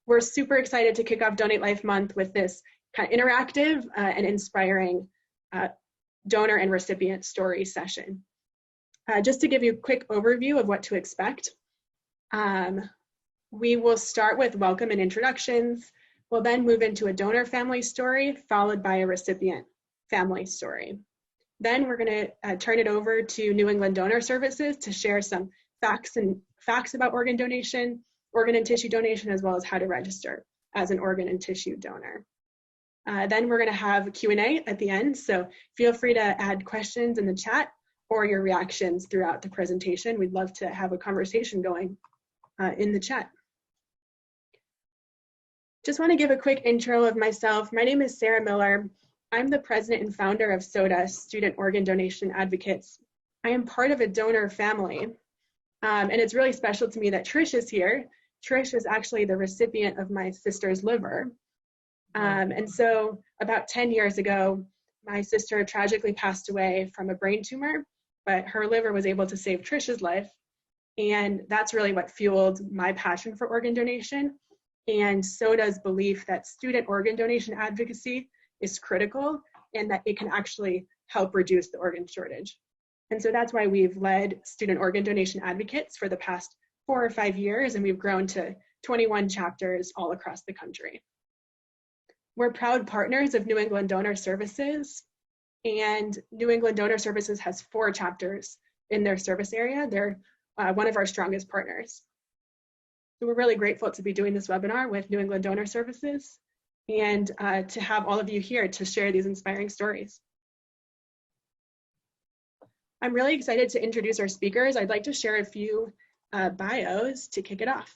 We're super excited to kick off Donate Life Month with this kind of interactive and inspiring donor and recipient story session. Just to give you a quick overview of what to expect, we will start with welcome and introductions. We'll then move into a donor family story, followed by a recipient family story. Then we're going to turn it over to New England Donor Services to share some facts about organ donation, organ and tissue donation, as well as how to register as an organ and tissue donor. Then we're going to have Q&A at the end, so feel free to add questions in the chat or your reactions throughout the presentation. We'd love to have a conversation going in the chat. Just want to give a quick intro of myself. My name is Sara Miller. I'm the president and founder of SODA, Student Organ Donation Advocates. I am part of a donor family, and it's really special to me that Trish is here. Trish is actually the recipient of my sister's liver. And so about 10 years ago, my sister tragically passed away from a brain tumor, but her liver was able to save Trish's life. And that's really what fueled my passion for organ donation and SODA's belief that student organ donation advocacy is critical and that it can actually help reduce the organ shortage. And so that's why we've led student organ donation advocates for the past 4 or 5 years, and we've grown to 21 chapters all across the country. We're proud partners of New England Donor Services, and New England Donor Services has 4 chapters in their service area. They're one of our strongest partners. So we're really grateful to be doing this webinar with New England Donor Services and to have all of you here to share these inspiring stories. I'm really excited to introduce our speakers. I'd like to share a few bios to kick it off.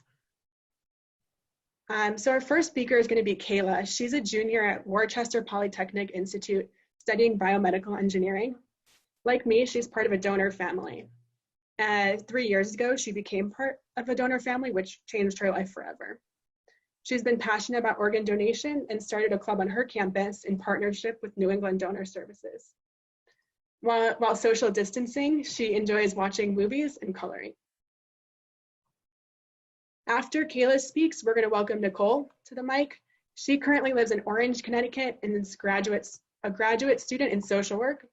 So our first speaker is going to be Kayla. She's a junior at Worcester Polytechnic Institute studying biomedical engineering. Like me, she's part of a donor family. 3 years ago, she became part of a donor family, which changed her life forever. She's been passionate about organ donation and started a club on her campus in partnership with New England Donor Services. While social distancing, she enjoys watching movies and coloring. After Kayla speaks, we're going to welcome Nicole to the mic. She currently lives in Orange, Connecticut, and is a graduate student in social work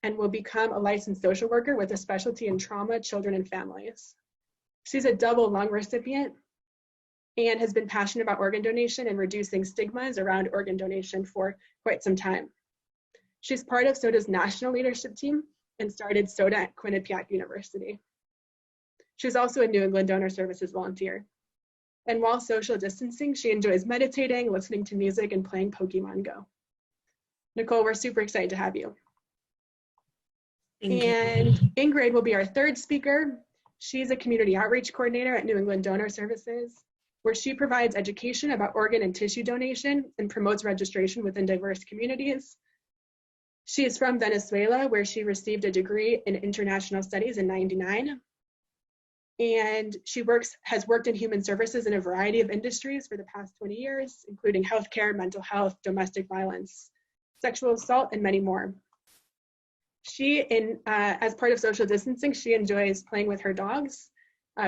and will become a licensed social worker with a specialty in trauma, children, and families. She's a double lung recipient and has been passionate about organ donation and reducing stigmas around organ donation for quite some time. She's part of SODA's national leadership team and started SODA at Quinnipiac University. She's also a New England Donor Services volunteer. And while social distancing, she enjoys meditating, listening to music, and playing Pokemon Go. Nicole, we're super excited to have you. And Ingrid will be our third speaker. She's a community outreach coordinator at New England Donor Services, where she provides education about organ and tissue donation and promotes registration within diverse communities. She is from Venezuela, where she received a degree in international studies in '99. And she has worked in human services in a variety of industries for the past 20 years, including healthcare, mental health, domestic violence, sexual assault, and many more. As part of social distancing, she enjoys playing with her dogs,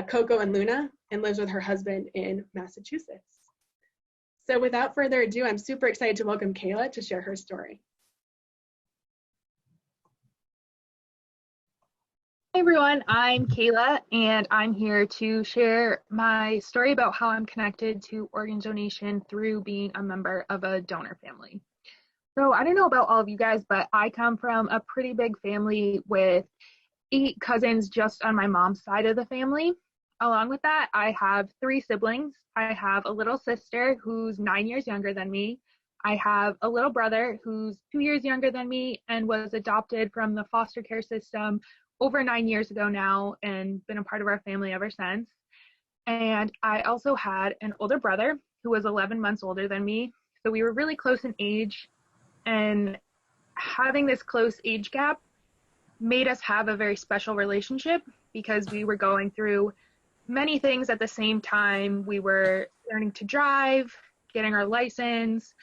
Coco and Luna, and lives with her husband in Massachusetts. So without further ado, I'm super excited to welcome Kayla to share her story. Hey everyone, I'm Kayla, and I'm here to share my story about how I'm connected to organ donation through being a member of a donor family. So I don't know about all of you guys, but I come from a pretty big family with 8 cousins just on my mom's side of the family. Along with that, I have 3 siblings. I have a little sister who's 9 years younger than me. I have a little brother who's 2 years younger than me and was adopted from the foster care system over 9 years ago now and been a part of our family ever since. And I also had an older brother who was 11 months older than me. So we were really close in age, and having this close age gap made us have a very special relationship because we were going through many things at the same time. We were learning to drive, getting our license,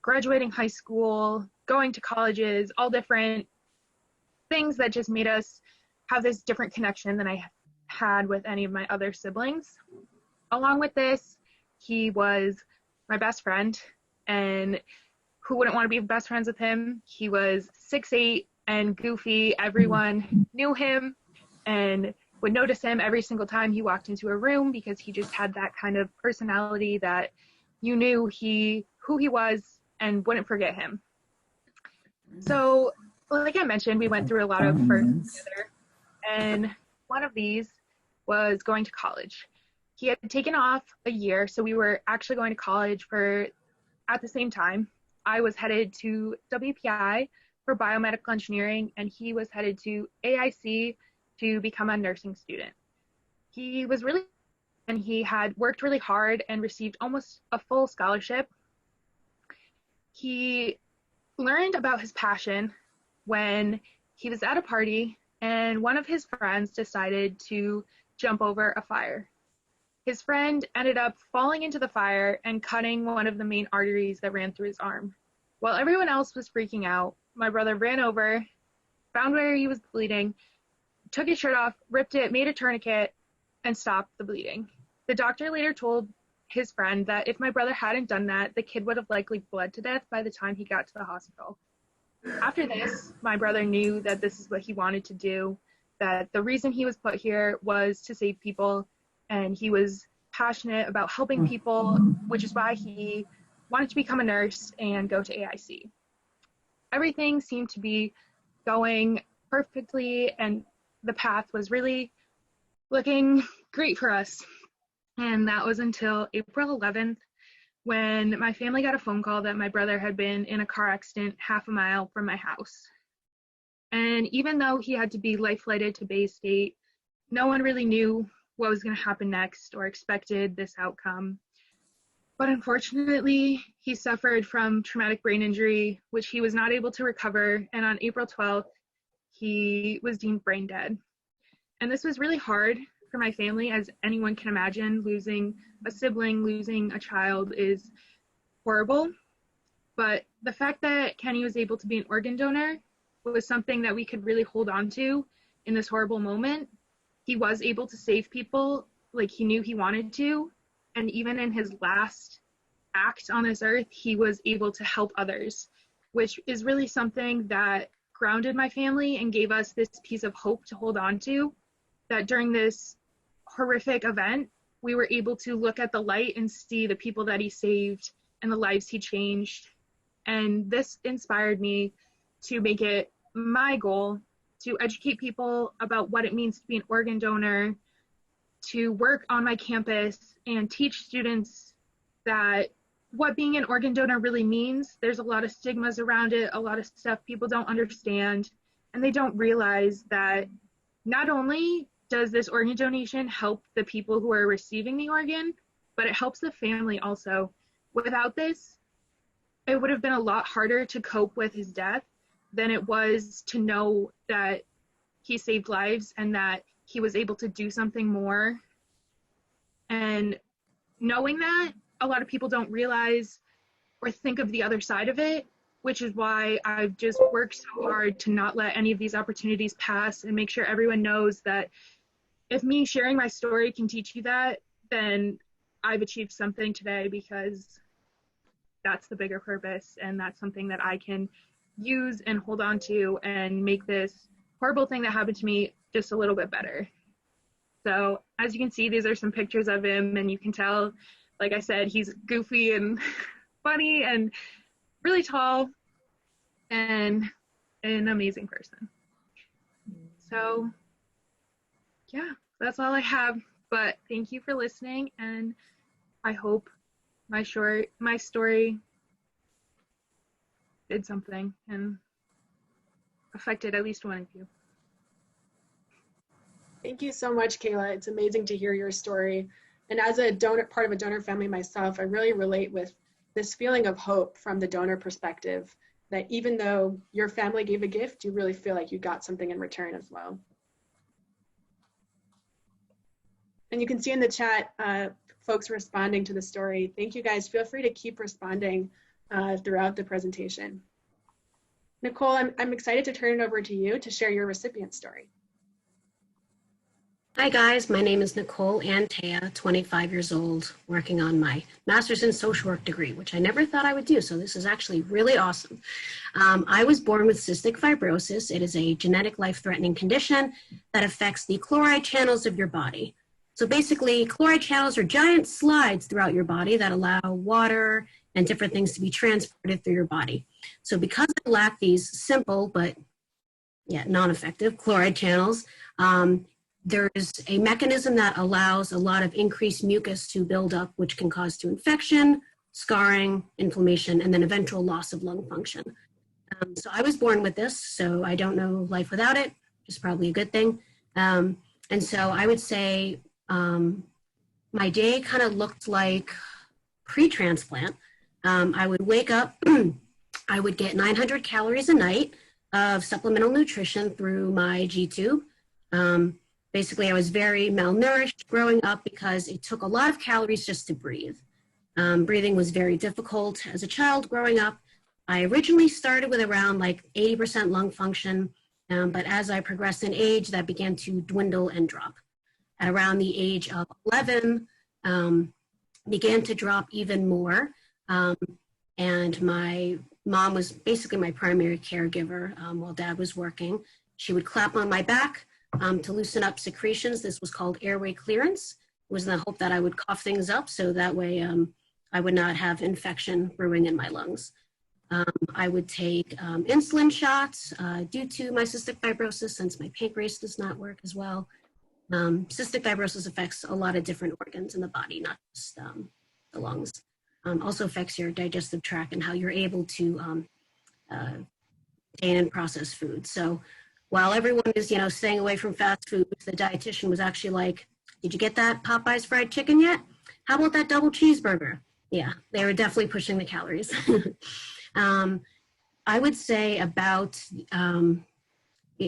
graduating high school, going to colleges, all different things that just made us have this different connection than I had with any of my other siblings. Along with this, He was my best friend, and who wouldn't want to be best friends with him? He was 6'8" and goofy. Everyone knew him and would notice him every single time he walked into a room because he just had that kind of personality that you knew who he was and wouldn't forget him. So, like I mentioned, we went through a lot of firsts together, and one of these was going to college. He had taken off a year, so we were actually going to college at the same time. I was headed to WPI for biomedical engineering, and he was headed to AIC to become a nursing student. He was really, and he had worked really hard and received almost a full scholarship. He learned about his passion when he was at a party and one of his friends decided to jump over a fire. His friend ended up falling into the fire and cutting one of the main arteries that ran through his arm. While everyone else was freaking out, my brother ran over, found where he was bleeding, took his shirt off, ripped it, made a tourniquet, and stopped the bleeding. The doctor later told his friend that if my brother hadn't done that, the kid would have likely bled to death by the time he got to the hospital. After this, my brother knew that this is what he wanted to do, that the reason he was put here was to save people, and he was passionate about helping people, which is why he wanted to become a nurse and go to AIC. Everything seemed to be going perfectly, and the path was really looking great for us. And that was until April 11th, when my family got a phone call that my brother had been in a car accident half a mile from my house. And even though he had to be life flighted to Bay State, no one really knew what was going to happen next or expected this outcome. But unfortunately, he suffered from traumatic brain injury, which he was not able to recover. And on April 12th, he was deemed brain dead. And this was really hard for my family, as anyone can imagine. Losing a sibling, losing a child is horrible. But the fact that Kenny was able to be an organ donor was something that we could really hold on to in this horrible moment. He was able to save people like he knew he wanted to. And even in his last act on this earth, he was able to help others, which is really something that grounded my family and gave us this piece of hope to hold on to, that during this horrific event, we were able to look at the light and see the people that he saved and the lives he changed. And this inspired me to make it my goal to educate people about what it means to be an organ donor, to work on my campus and teach students that what being an organ donor really means. There's a lot of stigmas around it, a lot of stuff people don't understand, and they don't realize that not only does this organ donation help the people who are receiving the organ, but it helps the family also. Without this, it would have been a lot harder to cope with his death than it was to know that he saved lives and that he was able to do something more. And knowing that, a lot of people don't realize or think of the other side of it, which is why I've just worked so hard to not let any of these opportunities pass and make sure everyone knows that if me sharing my story can teach you that, then I've achieved something today, because that's the bigger purpose, and that's something that I can use and hold on to and make this horrible thing that happened to me just a little bit better. So as you can see, these are some pictures of him, and you can tell, like I said, he's goofy and funny and really tall and an amazing person. So yeah, that's all I have, but thank you for listening, and I hope my story did something and affected at least one of you. Thank you so much, Kayla. It's amazing to hear your story. And as a part of a donor family myself, I really relate with this feeling of hope from the donor perspective, that even though your family gave a gift, you really feel like you got something in return as well. And you can see in the chat, folks responding to the story. Thank you guys. Feel free to keep responding throughout the presentation. Nicole, I'm excited to turn it over to you to share your recipient story. Hi guys, my name is Nicole Antaya, 25 years old, working on my master's in social work degree, which I never thought I would do. So this is actually really awesome. I was born with cystic fibrosis. It is a genetic life-threatening condition that affects the chloride channels of your body. So basically, chloride channels are giant slides throughout your body that allow water and different things to be transported through your body. So because I lack these simple but non-effective chloride channels, there's a mechanism that allows a lot of increased mucus to build up, which can cause to infection, scarring, inflammation, and then eventual loss of lung function. So I was born with this, so I don't know life without it, which is probably a good thing. And so I would say my day kind of looked like pre-transplant. I would wake up, I would get 900 calories a night of supplemental nutrition through my G-tube. Basically, I was very malnourished growing up because it took a lot of calories just to breathe. Breathing was very difficult as a child growing up. I originally started with around like 80% lung function, but as I progressed in age, that began to dwindle and drop. At around the age of 11, began to drop even more. And my mom was basically my primary caregiver while dad was working. She would clap on my back to loosen up secretions. This was called airway clearance. It was in the hope that I would cough things up so that way I would not have infection brewing in my lungs. I would take insulin shots due to my cystic fibrosis since my pancreas does not work as well. Cystic fibrosis affects a lot of different organs in the body, not just the lungs. Also affects your digestive tract and how you're able to contain and process food. So while everyone is, staying away from fast food, the dietitian was actually like, did you get that Popeye's fried chicken yet? How about that double cheeseburger? Yeah, they were definitely pushing the calories. I would say about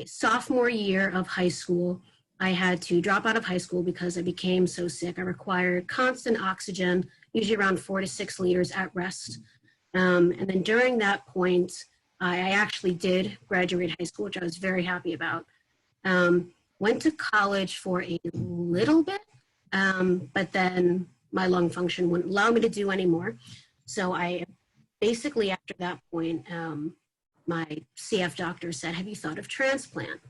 sophomore year of high school, I had to drop out of high school because I became so sick. I required constant oxygen, usually around 4 to 6 liters at rest. And then during that point, I actually did graduate high school, which I was very happy about. Went to college for a little bit, but then my lung function wouldn't allow me to do anymore. So I basically, after that point, my CF doctor said, have you thought of transplant?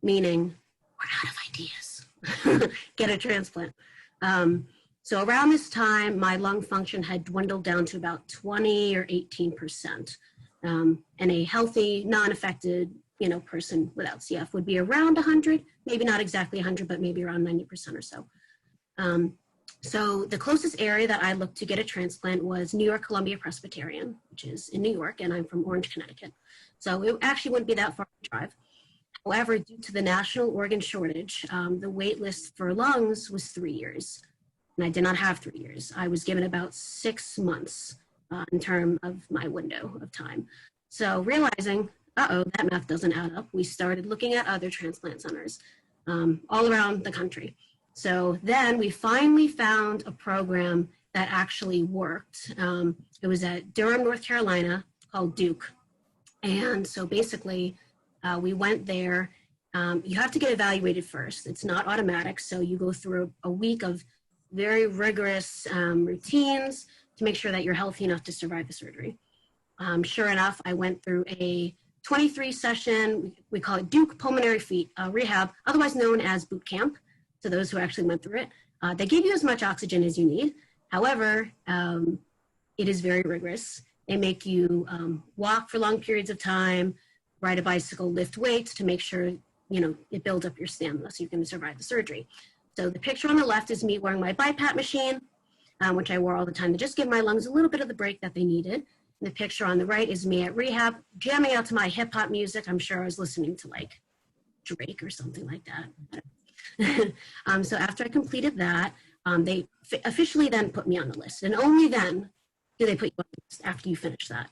Meaning, we're out of ideas. Get a transplant. So around this time, my lung function had dwindled down to about 20 or 18%. And a healthy, non-affected, person without CF would be around 100, maybe not exactly 100, but maybe around 90% or so. So the closest area that I looked to get a transplant was New York Columbia Presbyterian, which is in New York, and I'm from Orange, Connecticut. So it actually wouldn't be that far to drive. However, due to the national organ shortage, the wait list for lungs was 3 years, and I did not have 3 years. I was given about 6 months in terms of my window of time. So realizing, that math doesn't add up, we started looking at other transplant centers all around the country. So then we finally found a program that actually worked. It was at Durham, North Carolina, called Duke. And so basically, we went there. You have to get evaluated first. It's not automatic. So you go through a week of very rigorous routines to make sure that you're healthy enough to survive the surgery. Sure enough, I went through a 23 session, we call it Duke Pulmonary Rehab, otherwise known as boot camp, to those who actually went through it. They give you as much oxygen as you need. However, it is very rigorous. They make you walk for long periods of time, ride a bicycle, lift weights to make sure, it builds up your stamina so you can survive the surgery. So the picture on the left is me wearing my BiPAP machine, which I wore all the time to just give my lungs a little bit of the break that they needed. And the picture on the right is me at rehab, jamming out to my hip hop music. I'm sure I was listening to like Drake or something like that. So after I completed that, they officially then put me on the list. And only then do they put you on the list after you finish that.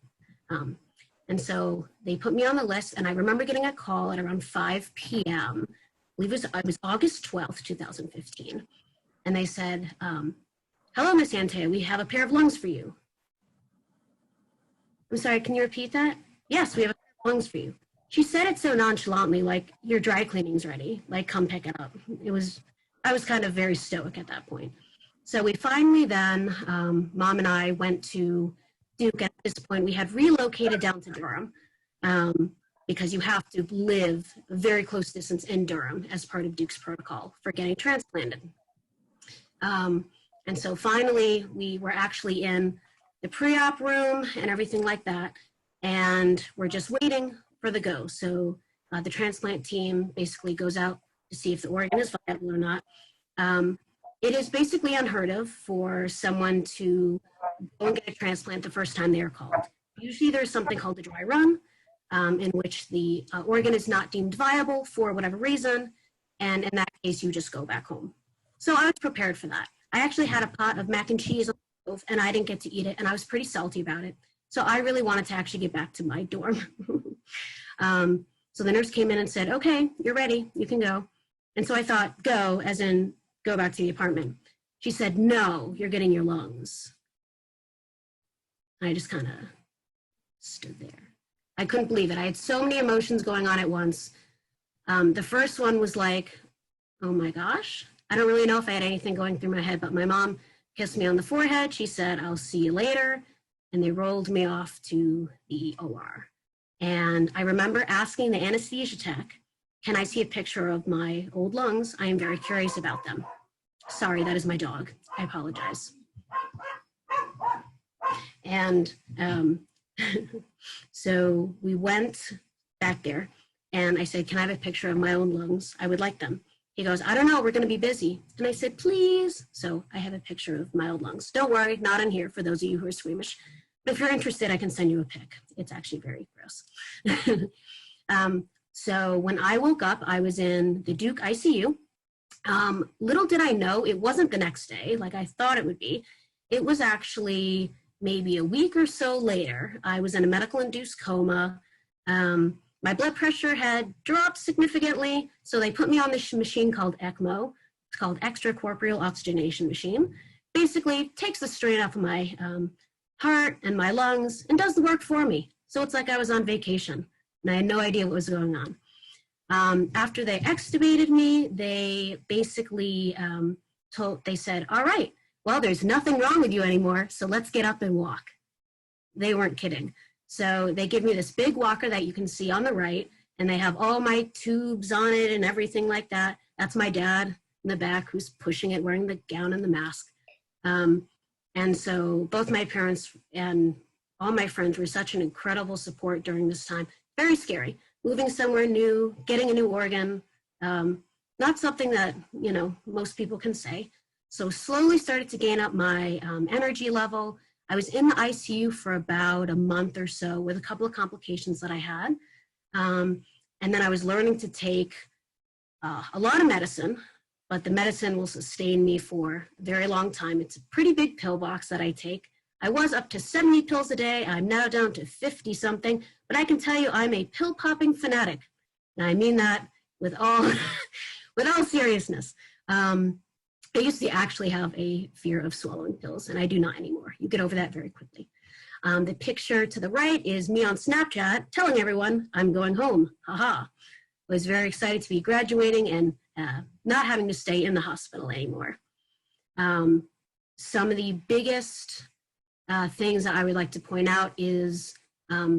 And so they put me on the list, and I remember getting a call at around 5 p.m. I believe it was August 12th, 2015. And they said, hello, Miss Antaya, we have a pair of lungs for you. I'm sorry, can you repeat that? Yes, we have a pair of lungs for you. She said it so nonchalantly, like, your dry cleaning's ready, like, come pick it up. I was kind of very stoic at that point. So we finally then, Mom and I went to Duke. At this point, we had relocated down to Durham because you have to live a very close distance in Durham as part of Duke's protocol for getting transplanted. And so finally, we were actually in the pre-op room and everything like that. And we're just waiting for the go. So the transplant team basically goes out to see if the organ is viable or not. It is basically unheard of for someone to go and get a transplant the first time they are called. Usually there's something called a dry run, in which the organ is not deemed viable for whatever reason. And in that case, you just go back home. So I was prepared for that. I actually had a pot of mac and cheese on the stove, and I didn't get to eat it, and I was pretty salty about it. So I really wanted to actually get back to my dorm. So the nurse came in and said, okay, you're ready, you can go. And so I thought, go, as in go back to the apartment. She said, no, you're getting your lungs. I just kind of stood there. I couldn't believe it. I had so many emotions going on at once. The first one was like, oh my gosh. I don't really know if I had anything going through my head, but my mom kissed me on the forehead. She said, I'll see you later. And they rolled me off to the OR. And I remember asking the anesthesia tech, can I see a picture of my old lungs? I am very curious about them. Sorry, that is my dog. I apologize. And so we went back there and I said, can I have a picture of my own lungs? I would like them. He goes, I don't know, we're gonna be busy. And I said, please. So I have a picture of my old lungs. Don't worry, not in here for those of you who are squeamish. But if you're interested, I can send you a pic. It's actually very gross. So when I woke up, I was in the Duke ICU. Little did I know, it wasn't the next day like I thought it would be. It was actually maybe a week or so later. I was in a medical induced coma. My blood pressure had dropped significantly, so they put me on this machine called ECMO. It's called extracorporeal oxygenation machine. Basically takes the strain off of my heart and my lungs and does the work for me. So it's like I was on vacation and I had no idea what was going on. After they extubated me, they basically they said, all right, well, there's nothing wrong with you anymore, so let's get up and walk. They weren't kidding. So they give me this big walker that you can see on the right, and they have all my tubes on it and everything like that. That's my dad in the back who's pushing it, wearing the gown and the mask. And so both my parents and all my friends were such an incredible support during this time. Very scary, moving somewhere new, getting a new organ, not something that, you know, most people can say. So slowly started to gain up my energy level. I was in the ICU for about a month or so with a couple of complications that I had. And then I was learning to take a lot of medicine, but the medicine will sustain me for a very long time. It's a pretty big pill box that I take. I was up to 70 pills a day. I'm now down to 50 something, but I can tell you I'm a pill popping fanatic. And I mean that with all, with all seriousness. I used to actually have a fear of swallowing pills, and I do not anymore. You get over that very quickly. The picture to the right is me on Snapchat telling everyone I'm going home. Haha. I was very excited to be graduating and not having to stay in the hospital anymore. Some of the biggest things that I would like to point out is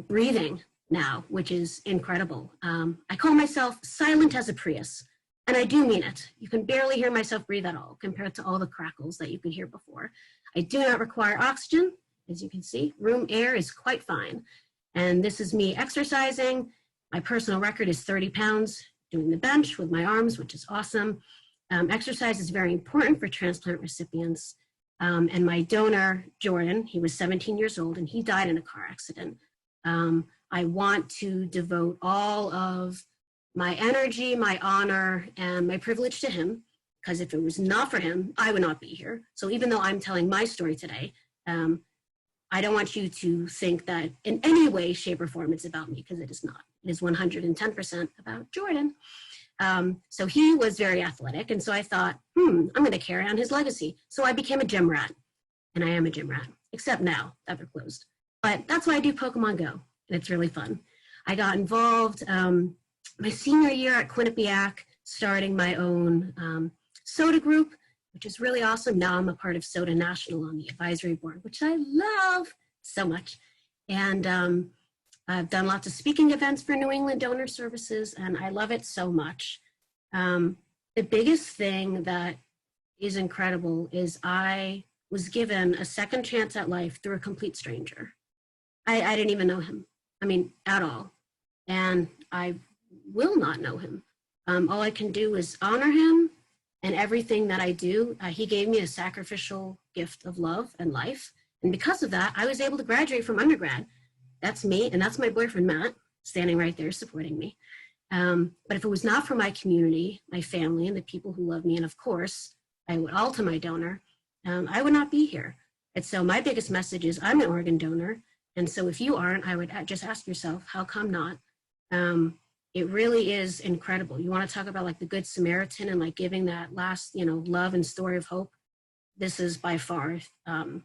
breathing now, which is incredible. I call myself silent as a Prius. And I do mean it. You can barely hear myself breathe at all compared to all the crackles that you could hear before. I do not require oxygen. As you can see, room air is quite fine. And this is me exercising. My personal record is 30 pounds, doing the bench with my arms, which is awesome. Exercise is very important for transplant recipients. And my donor, Jordan, he was 17 years old and he died in a car accident. I want to devote all of my energy, my honor, and my privilege to him, because if it was not for him, I would not be here. So even though I'm telling my story today, I don't want you to think that in any way, shape, or form it's about me, because it is not. It is 110% about Jordan. So he was very athletic, and so I thought, I'm gonna carry on his legacy. So I became a gym rat, and I am a gym rat, except now that they're closed. But that's why I do Pokemon Go, and it's really fun. I got involved my senior year at Quinnipiac, starting my own SOTA group, which is really awesome. Now I'm a part of SOTA National on the advisory board, which I love so much. And I've done lots of speaking events for New England Donor Services, and I love it so much. The biggest thing that is incredible is I was given a second chance at life through a complete stranger. I didn't even know him, I mean, at all. And I will not know him. All I can do is honor him and everything that I do. He gave me a sacrificial gift of love and life. And because of that, I was able to graduate from undergrad. That's me, and that's my boyfriend, Matt, standing right there supporting me. But if it was not for my community, my family, and the people who love me, and of course, I would all to my donor, I would not be here. And so my biggest message is I'm an organ donor. And so if you aren't, I would just ask yourself, how come not? It really is incredible. You want to talk about like the Good Samaritan and like giving that last, love and story of hope. This is by far the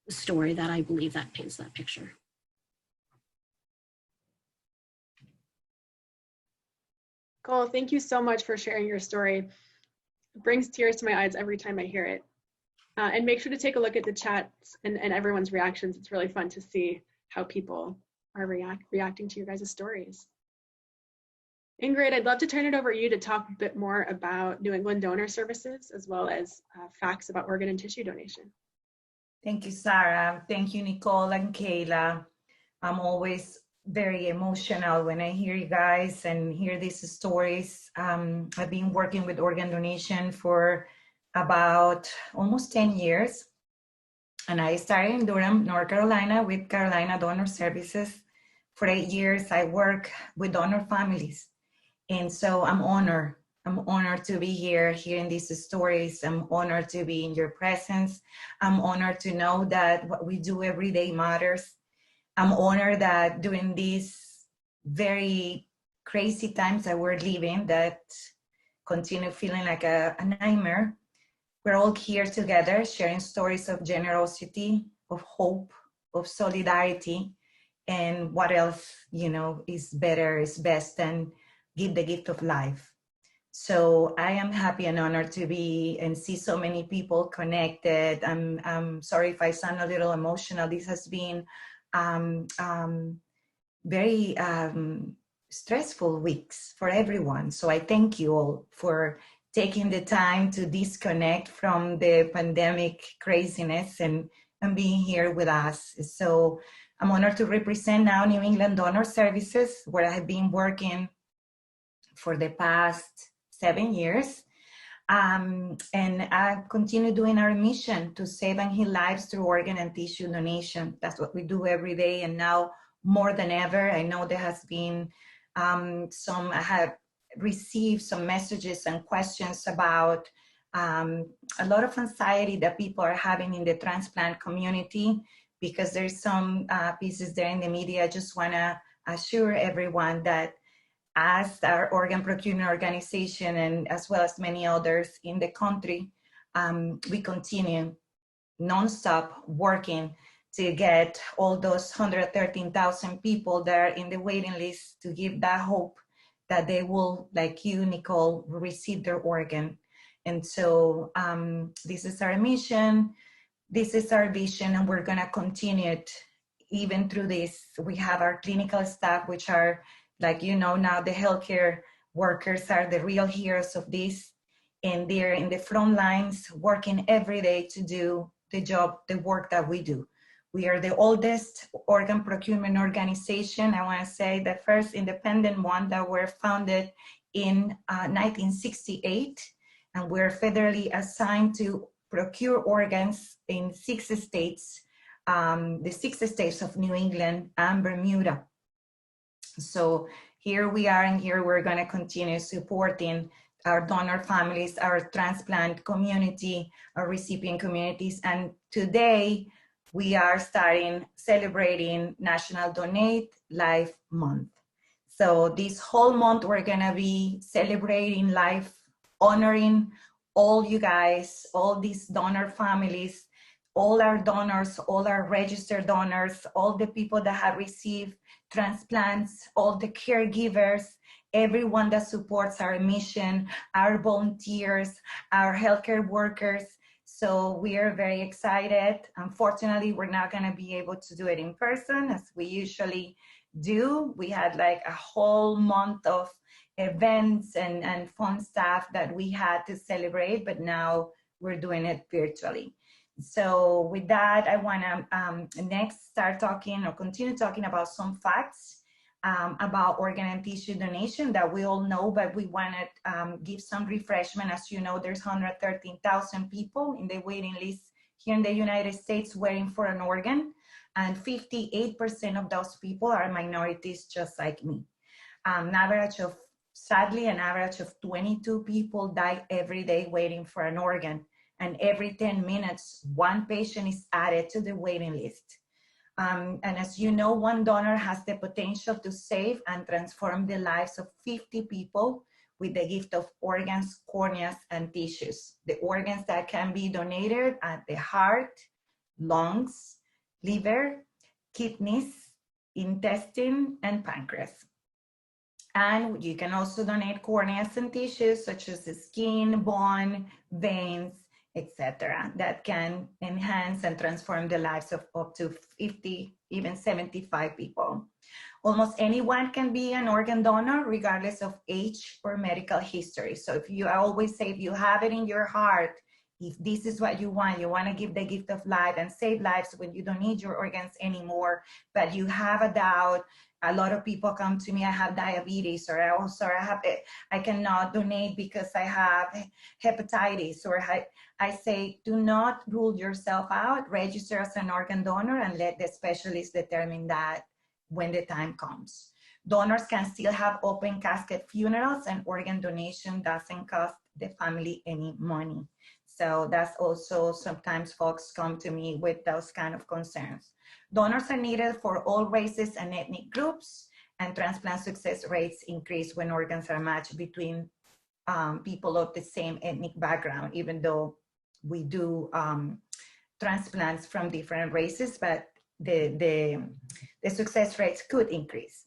story that I believe that paints that picture. Nicole, thank you so much for sharing your story. It brings tears to my eyes every time I hear it. And make sure to take a look at the chats and everyone's reactions. It's really fun to see how people are reacting to your guys' stories. Ingrid, I'd love to turn it over to you to talk a bit more about New England Donor Services, as well as facts about organ and tissue donation. Thank you, Sara. Thank you, Nicole and Kayla. I'm always very emotional when I hear you guys and hear these stories. I've been working with organ donation for about almost 10 years. And I started in Durham, North Carolina with Carolina Donor Services. For 8 years, I work with donor families. And so I'm honored. I'm honored to be here, hearing these stories. I'm honored to be in your presence. I'm honored to know that what we do every day matters. I'm honored that during these very crazy times that we're living, that continue feeling like a nightmare, we're all here together sharing stories of generosity, of hope, of solidarity, and what else, is better, is best than give the gift of life. So I am happy and honored to be and see so many people connected. I'm sorry if I sound a little emotional. This has been very stressful weeks for everyone. So I thank you all for taking the time to disconnect from the pandemic craziness and being here with us. So I'm honored to represent now New England Donor Services, where I've been working for the past 7 years. And I continue doing our mission to save and heal lives through organ and tissue donation. That's what we do every day. And now more than ever, I know there has been I have received some messages and questions about a lot of anxiety that people are having in the transplant community, because there's some pieces there in the media. I just want to assure everyone that as our organ procurement organization, and as well as many others in the country, we continue nonstop working to get all those 113,000 people that are in the waiting list, to give that hope that they will, like you, Nicole, receive their organ. And so this is our mission, this is our vision, and we're gonna continue it even through this. We have our clinical staff, which are, like now the healthcare workers are the real heroes of this, and they're in the front lines working every day to do the work that we do. We are the oldest organ procurement organization. I want to say the first independent one that were founded in 1968, and we're federally assigned to procure organs in 6 states, the 6 states of New England and Bermuda. So here we are, and here we're going to continue supporting our donor families, our transplant community, our recipient communities. And today we are celebrating National Donate Life Month. So this whole month we're going to be celebrating life, honoring all you guys, all these donor families, all our donors, all our registered donors, all the people that have received transplants, all the caregivers, everyone that supports our mission, our volunteers, our healthcare workers. So we are very excited. Unfortunately, we're not going to be able to do it in person as we usually do. We had like a whole month of events and fun stuff that we had to celebrate, but now we're doing it virtually. So with that, I want to next start talking or continue talking about some facts about organ and tissue donation that we all know, but we want to give some refreshment. As you know, there's 113,000 people in the waiting list here in the United States waiting for an organ, and 58% of those people are minorities just like me. Sadly, an average of 22 people die every day waiting for an organ, and every 10 minutes, one patient is added to the waiting list. And as you know, one donor has the potential to save and transform the lives of 50 people with the gift of organs, corneas, and tissues. The organs that can be donated are the heart, lungs, liver, kidneys, intestine, and pancreas. And you can also donate corneas and tissues such as the skin, bone, veins, etc., that can enhance and transform the lives of up to 50, even 75 people. Almost anyone can be an organ donor regardless of age or medical history. So if you, I always say, if you have it in your heart, if this is what you want to give the gift of life and save lives when you don't need your organs anymore, but you have a doubt. A lot of people come to me, I have diabetes, or I cannot donate because I have hepatitis, or I say, do not rule yourself out, register as an organ donor and let the specialist determine that when the time comes. Donors can still have open casket funerals, and organ donation doesn't cost the family any money. So that's also, sometimes folks come to me with those kind of concerns. Donors are needed for all races and ethnic groups, and transplant success rates increase when organs are matched between people of the same ethnic background, even though we do transplants from different races, but the success rates could increase.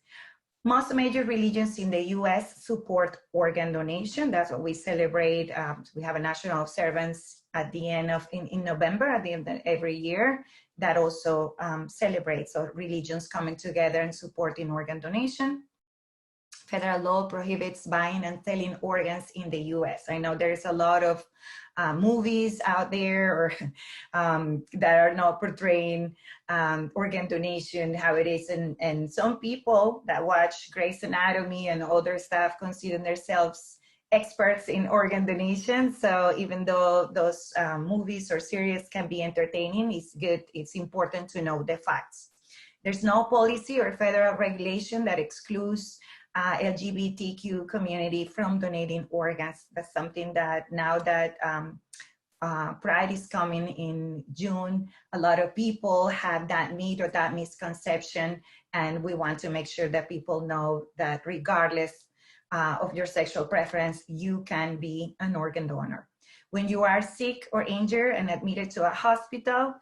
Most major religions in the US support organ donation. That's what we celebrate. We have a national observance at the end of, in November, at the end of every year, that also celebrates religions coming together and supporting organ donation. Federal law prohibits buying and selling organs in the US. I know there's a lot of movies out there or, that are not portraying organ donation, how it is. And some people that watch Grey's Anatomy and other stuff consider themselves experts in organ donation. So even though those movies or series can be entertaining, it's important to know the facts. There's no policy or federal regulation that excludes LGBTQ community from donating organs. That's something that now that Pride is coming in June, a lot of people have that need or that misconception, and we want to make sure that people know that regardless of your sexual preference, you can be an organ donor. When you are sick or injured and admitted to a hospital,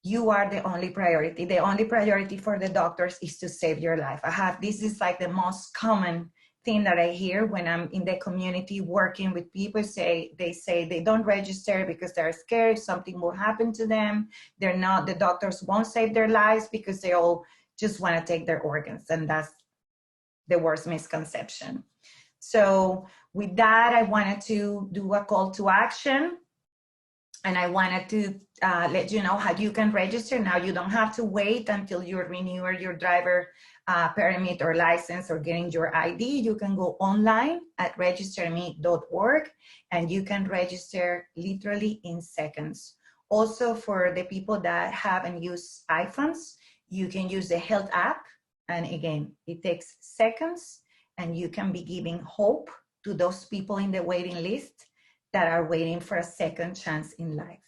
you are the only priority. The only priority for the doctors is to save your life. This is like the most common thing that I hear when I'm in the community working with people. They say they don't register because they're scared something will happen to them. The doctors won't save their lives because they all just want to take their organs. And that's the worst misconception. So with that, I wanted to do a call to action. And I wanted to let you know how you can register. Now you don't have to wait until you renew your driver permit or license or getting your ID. You can go online at registerme.org and you can register literally in seconds. Also, for the people that haven't used iPhones, you can use the Health app. And again, it takes seconds, and you can be giving hope to those people in the waiting list that are waiting for a second chance in life.